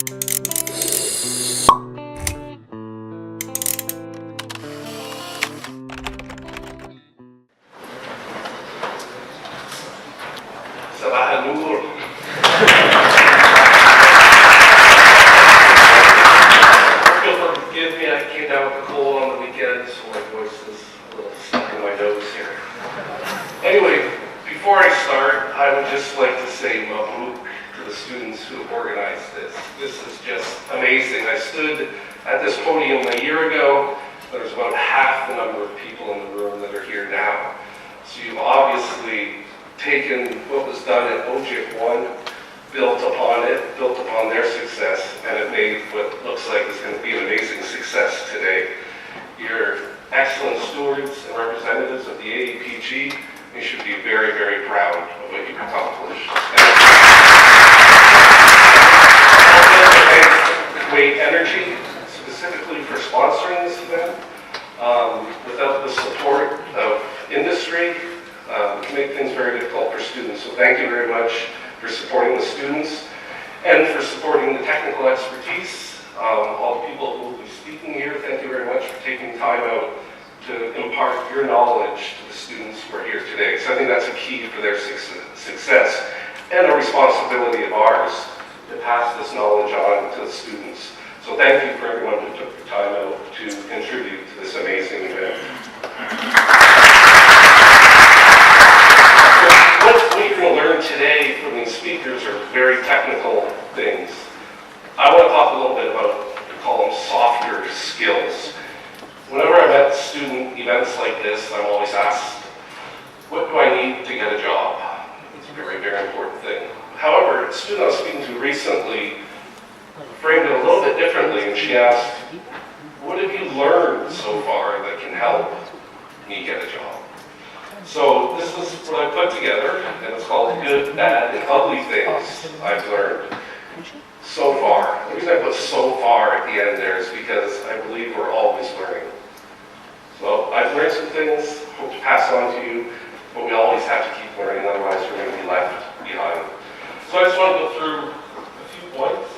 Forgive me, I came down with a cold on the weekend, so my voice is a little stuck in my nose here. Anyway, before I start, I would just like to say mabruk to the students who have organized this. This is just amazing. I stood at this podium a year ago. There's about half the number of people in the room that are here now. So you've obviously taken what was done at OGIC 1, built upon their success, and it made what looks like is going to be an amazing success today. You're excellent stewards and representatives of the AEPG. You should be very, very proud of what you've accomplished. Kuwait Energy, specifically for sponsoring this event. Without the support of industry, it can make things very difficult for students. So thank you very much for supporting the students and for supporting the technical expertise. All the people who will be speaking here, thank you very much for taking time out to impart your knowledge to the students who are here today. So I think that's a key for their success and a responsibility of ours to pass this knowledge on to the students. So thank you for everyone who took the time out to contribute to this amazing event. What you're going to learn today from these speakers are very technical things. I want to talk a little bit about, we call them softer skills. Whenever I'm at student events like this, I'm always asked, what do I need to get a job? It's a very, very important thing. However, a student I was speaking to recently framed it a little bit differently, and she asked, what have you learned so far that can help me get a job? So this is what I put together, and it's called Good, Bad, and Ugly Things I've Learned so far. The reason I put so far at the end there is because I believe we're always learning. So I've learned some things, hope to pass on to you, but we always have to keep learning, otherwise we're going to be left behind. So I just want to go through a few points.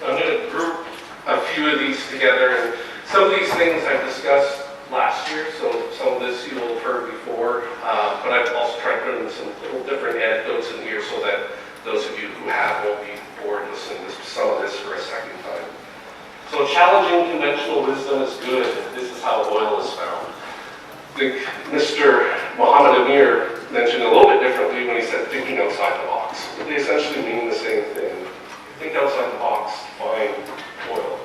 I'm going to group a few of these together, and some of these things I've discussed last year, so some of this you will have heard before, but I've also tried to put in some little different anecdotes in here so that those of you who have won't be bored listening to some of this for a second time. So challenging conventional wisdom is good. This is how oil is found. I think Mr. Mohammed Amir mentioned a little bit differently when he said thinking outside the box. But they essentially mean the same thing. Think outside the box to find oil.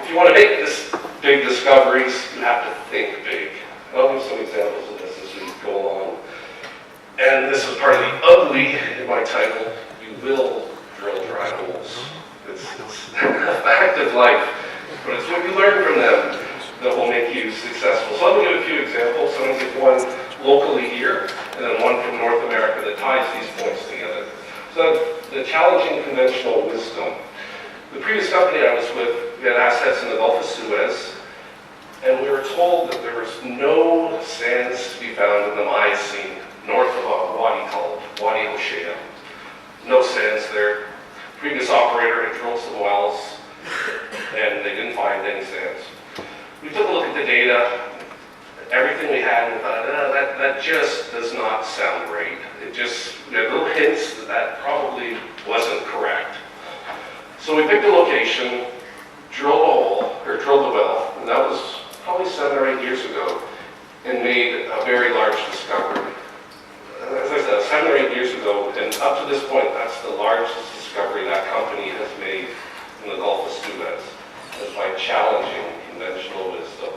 If you want to make this big discoveries, you have to think big. I'll give some examples of this as we go on. And this is part of the ugly in my title. You will drill dry holes. It's a fact of life, but it's what you learn from them that will make you successful. So I'm going to give a few examples. I'm going to give one locally here, and then one from North America that ties these points together. So the challenging conventional wisdom. The previous company I was with, we had assets in the Gulf of Suez, and we were told that there was no sands to be found in the Miocene north of a wadi called Wadi Hoshea. No sands there. Previous operator had drilled some wells, and they didn't find any sands. We took a look at the data, everything we had, and thought, that just does not sound right. We had little hints that probably wasn't correct. So we picked a location, drilled the well, and that was probably 7 or 8 years ago, and made a very large discovery. As I said, 7 or 8 years ago, and up to this point, that's the largest discovery that company has made in the Gulf of Suez. That's by challenging conventional wisdom,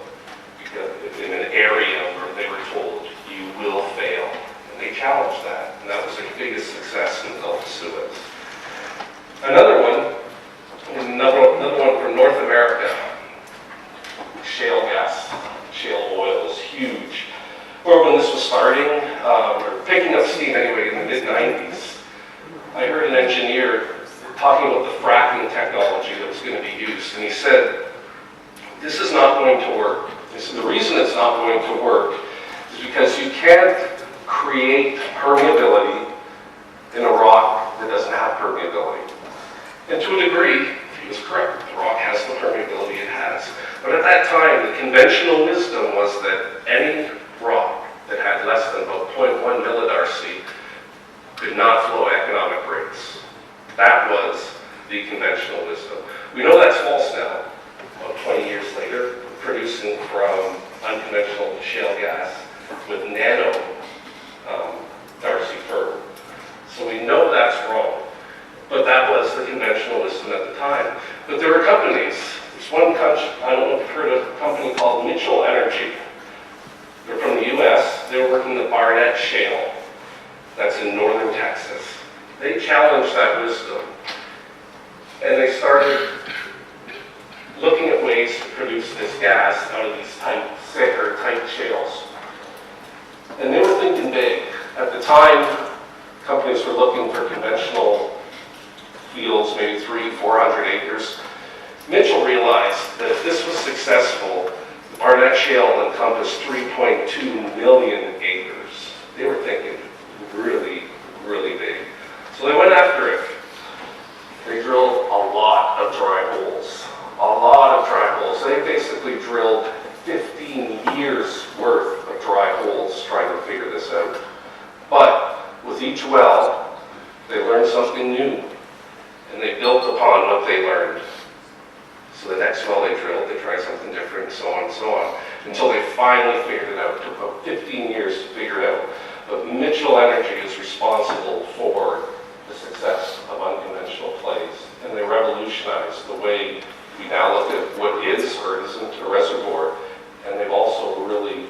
because in an area where they were told, you will fail. And they challenged that, and that was their biggest success in the Gulf of Suez. Another one from North America. Shale gas, shale oil is huge. Or when this was starting, or picking up steam anyway in the mid-90s, I heard an engineer talking about the fracking technology that was going to be used, and he said, this is not going to work. He said, the reason it's not going to work is because you can't create permeability in a rock that doesn't have permeability. And to a degree, he was correct. The rock has the permeability it has. But at that time, the conventional wisdom was that any rock that had less than about 0.1 millidarcy could not flow economic rates. That was the conventional wisdom. We know that's false now, about 20 years later, producing from unconventional shale gas with nano darcy firm. So we know that's wrong, but that was the conventional wisdom at the time. But there were companies. There's one country, I don't know if you've heard of a company called Mitchell Energy. They're from the US. They were working the Barnett Shale. That's in northern Texas. They challenged that wisdom. And they started looking at ways to produce this gas out of these tight shales. And they were thinking big. At the time, companies were looking for conventional fields, maybe 300-400 acres. Mitchell realized that if this was successful, the Barnett Shale encompassed 3.2 million acres. They were thinking really, really big. So they went after it. They drilled a lot of dry holes. A lot of dry holes. They basically drilled 15 years worth of dry holes trying to figure this out. But with each well, they learned something new, and they built upon what they learned. So the next well they drilled, they tried something different, so on and so on, until they finally figured it out. It took about 15 years to figure it out. But Mitchell Energy is responsible for the success of unconventional plays, and they revolutionized the way we now look at what is or isn't a reservoir, and they've also really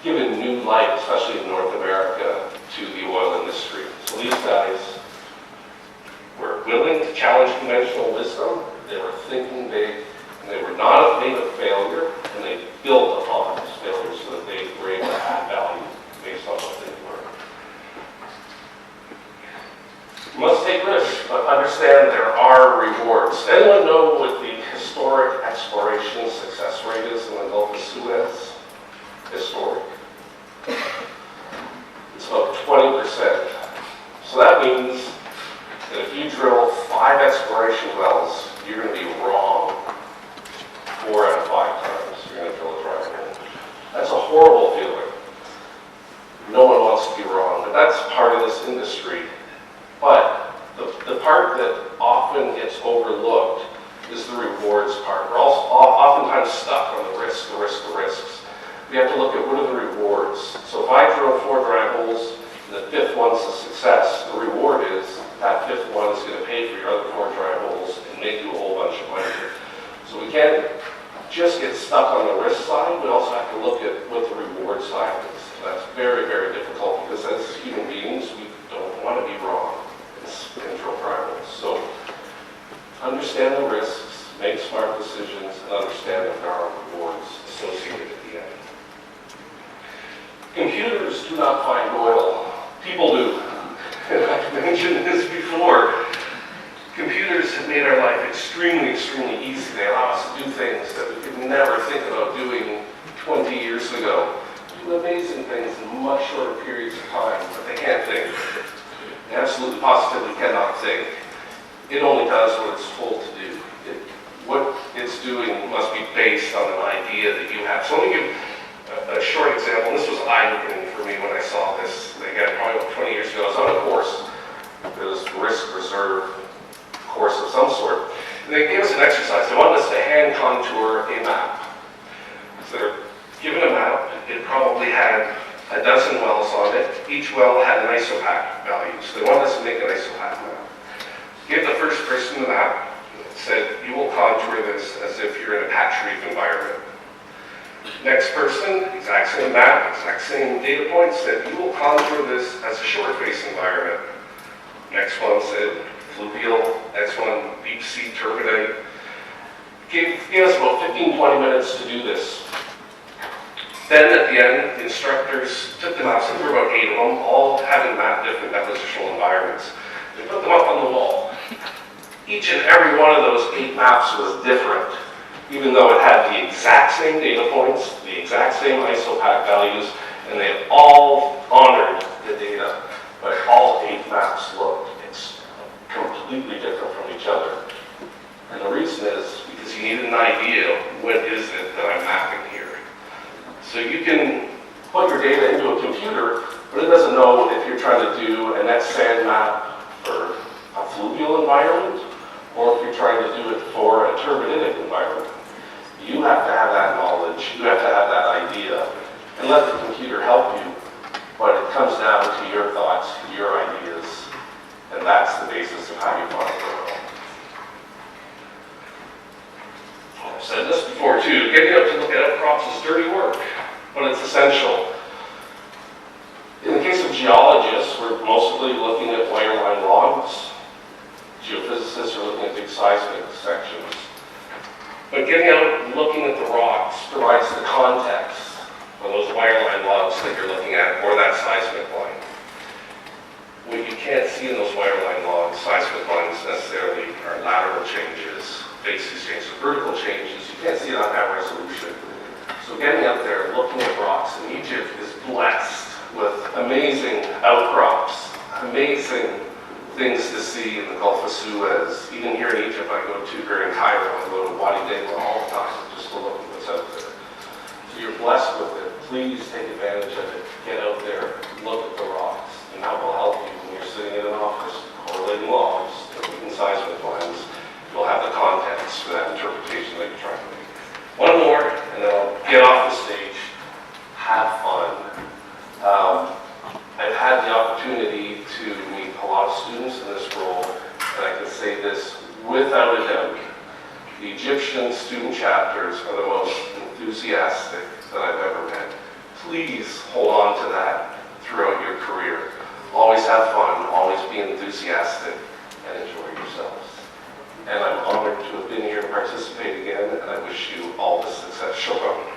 given new life, especially in North America, to the oil industry. So these guys were willing to challenge conventional wisdom, they were thinking big, and they were not afraid of failure, and they built upon those failures so that they were able to add value based on what they learned. You must take risks, but understand there are rewards. Anyone know what the historic exploration success rate is in the Gulf of Suez? Historic? It's about 20%. So that means that if you drill 5 exploration wells, you're going to be wrong 4 out of 5 times. You're going to drill a dry hole. That's a horrible feeling. No one wants to be wrong, but that's part of this industry. But the part that often gets overlooked is the rewards part. We're also oftentimes stuck on the risks. We have to look at what are the rewards. So if I drill 4 dry holes, and the 5th one's a success, the reward is that 5th one is going to pay for your other 4 dry holes and make you a whole bunch of money. So we can't just get stuck on the risk side, we also have to look at what the reward side is. And that's very, very difficult because as human beings, we don't want to be wrong in drill dry holes. So understand the risks, make smart decisions, and understand that there are rewards associated at the end. Computers do not find oil. People do. And I've mentioned this before. Computers have made our life extremely, extremely easy. They allow us to do things that we could never think about doing 20 years ago. Do amazing things in much shorter periods of time, but they can't think. They absolutely, positively cannot think. It only does what it's told to do. What it's doing must be based on an idea that you have. So let me give a short example. This was eye-opening for me when I saw this. Again, probably about 20 years ago, I was on a course. It was risk reserve course of some sort. And they gave us an exercise. They wanted us to hand contour a map. So they're given a map. It probably had a dozen wells on it. Each well had an isopac value. So they wanted us to make an isopac map. Give the first person the map. It said, you will contour this as if you're in a patch reef environment. Next person, exact same map, exact same data points, said you will contour this as a short face environment. Next one said fluvial, next one deep sea turbidite. Gave us about 15-20 minutes to do this. Then at the end, the instructors took the maps, and there were about 8 of them, all having mapped different depositional environments. They put them up on the wall. Each and every one of those 8 maps was different. Even though it had the exact same data points, the exact same isopac values, and they all honored the data, but all 8 maps looked completely different from each other. And the reason is because you need an idea, what is it that I'm mapping here? So you can put your data into a computer, but it doesn't know if you're trying to do a net sand map for a fluvial environment, or if you're trying to do it for a turbidinic environment. You have to have that knowledge, you have to have that idea, and let the computer help you, but it comes down to your thoughts, your ideas, and that's the basis of how you find the world. I've said this before too, getting out to look at outcrops is dirty work, but it's essential. In the case of geologists, we're mostly looking at wireline logs. Geophysicists are looking at big seismic sections. But getting out and looking at the rocks provides the context for those wireline logs that you're looking at, or that seismic line. What you can't see in those wireline logs, seismic lines necessarily, are lateral changes, basis changes, vertical changes. You can't see it on that resolution. So getting out there, looking at rocks, and Egypt is blessed with amazing outcrops, amazing things to see in the Gulf of Suez. Even here in Egypt, I go to here in Cairo, I go to Wadi Degla all the time just to look at what's out there. So you're blessed with it. Please take advantage of it. Get out there, look at the rocks, and that will help you when you're sitting in an office correlating logs and looking seismic lines. You'll have the context for that interpretation that you're trying to make. One more, and then I'll get off the stage. Have fun. I've had the opportunity to meet a lot of students in this role, and I can say this without a doubt. The Egyptian student chapters are the most enthusiastic that I've ever met. Please hold on to that throughout your career. Always have fun, always be enthusiastic, and enjoy yourselves. And I'm honored to have been here to participate again, and I wish you all the success. Shukran.